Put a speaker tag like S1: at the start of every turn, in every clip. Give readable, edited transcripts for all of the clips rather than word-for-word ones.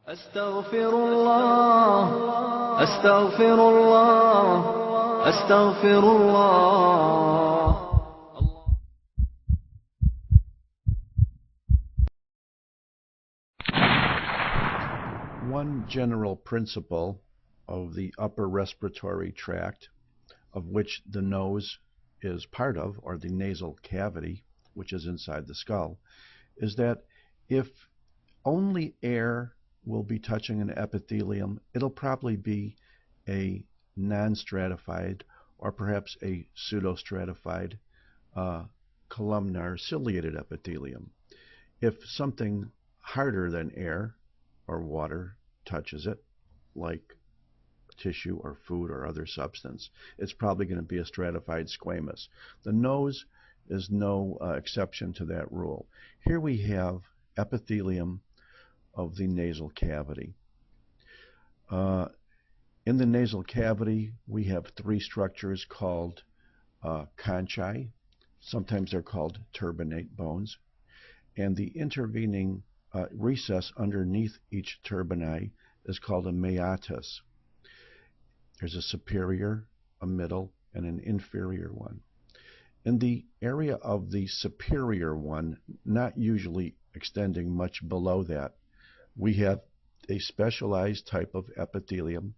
S1: أستغفر الله أستغفر الله أستغفر الله.
S2: One general principle of the upper respiratory tract, of which the nose is part of, or the nasal cavity, which is inside the skull, is that if only air will be touching an epithelium, it'll probably be a non-stratified or perhaps a pseudostratified columnar ciliated epithelium. If something harder than air or water touches it, like tissue or food or other substance, it's probably going to be a stratified squamous. The nose is no exception to that rule. Here we have epithelium of the nasal cavity. In the nasal cavity, we have three structures called conchae. Sometimes they're called turbinate bones. And the intervening recess underneath each turbinate is called a meatus. There's a superior, a middle, and an inferior one. In the area of the superior one, not usually extending much below that, we have a specialized type of epithelium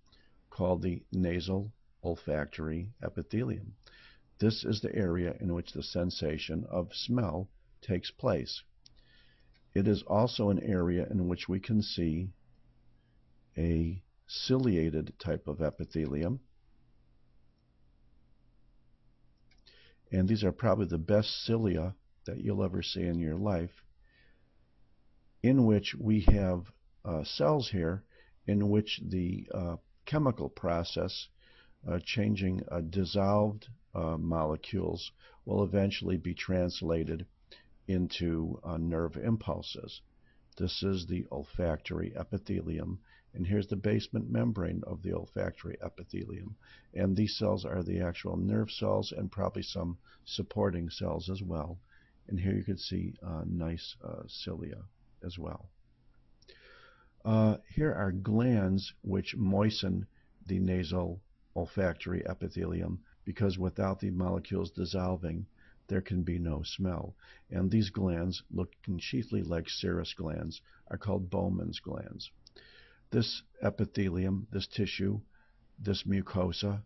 S2: called the nasal olfactory epithelium. This is the area in which the sensation of smell takes place. It is also an area in which we can see a ciliated type of epithelium. And these are probably the best cilia that you'll ever see in your life, in which we have cells here in which the chemical process changing dissolved molecules will eventually be translated into nerve impulses. This is the olfactory epithelium, and here's the basement membrane of the olfactory epithelium. And these cells are the actual nerve cells and probably some supporting cells as well. And here you can see nice cilia as well. Here are glands which moisten the nasal olfactory epithelium, because without the molecules dissolving, there can be no smell. And these glands, looking chiefly like serous glands, are called Bowman's glands. This epithelium, this tissue, this mucosa,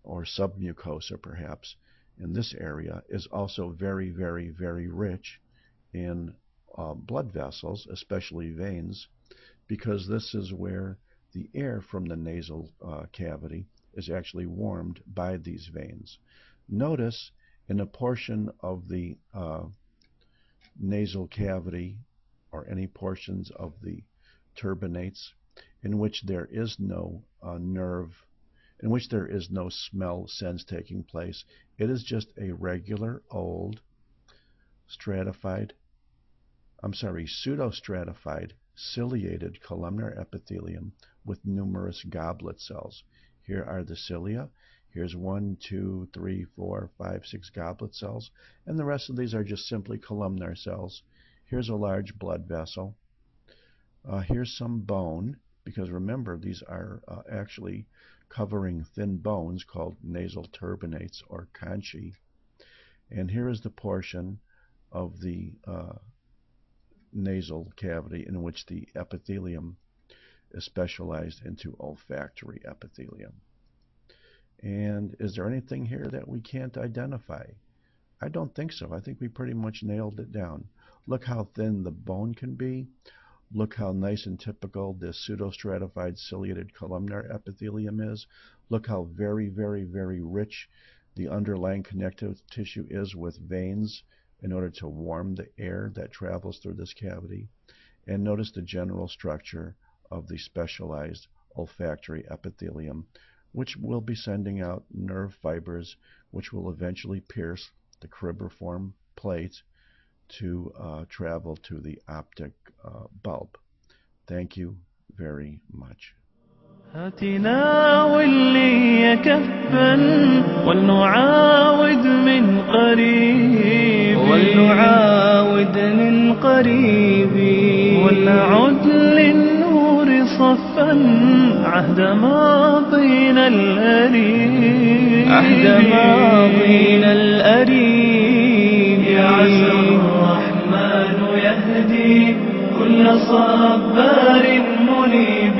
S2: or submucosa perhaps, in this area is also very, very, very rich in blood vessels, especially veins, because this is where the air from the nasal cavity is actually warmed by these veins. Notice in a portion of the nasal cavity, or any portions of the turbinates, in which there is no nerve, in which there is no smell sense taking place, it is just a regular old pseudostratified ciliated columnar epithelium with numerous goblet cells. Here are the cilia. Here's 1, 2, 3, 4, 5, 6 goblet cells, and the rest of these are just simply columnar cells. Here's a large blood vessel. Here's some bone, because remember, these are actually covering thin bones called nasal turbinates or conchae. And here is the portion of the nasal cavity in which the epithelium is specialized into olfactory epithelium. And is there anything here that we can't identify? I don't think so. I think we pretty much nailed it down. Look how thin the bone can be. Look how nice and typical this pseudostratified ciliated columnar epithelium is. Look how very, very, very rich the underlying connective tissue is with veins in order to warm the air that travels through this cavity. And notice the general structure of the specialized olfactory epithelium, which will be sending out nerve fibers which will eventually pierce the cribriform plate to travel to the optic bulb. Thank you very much.
S1: هاتنا واللي كفا ولنعاود من قريب ولنعاود من قريب ولنعد للنور عهد ماضينا الأليم،
S3: عهد ماضينا الأليم.
S1: يعز الرحمن يهدي كل صبار منيب،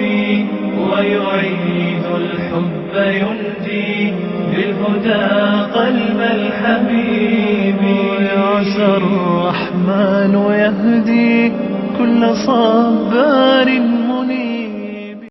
S1: ويعيد الحب يندي بالهدى قلب الحبيب. يعز الرحمن يهدي كل صبار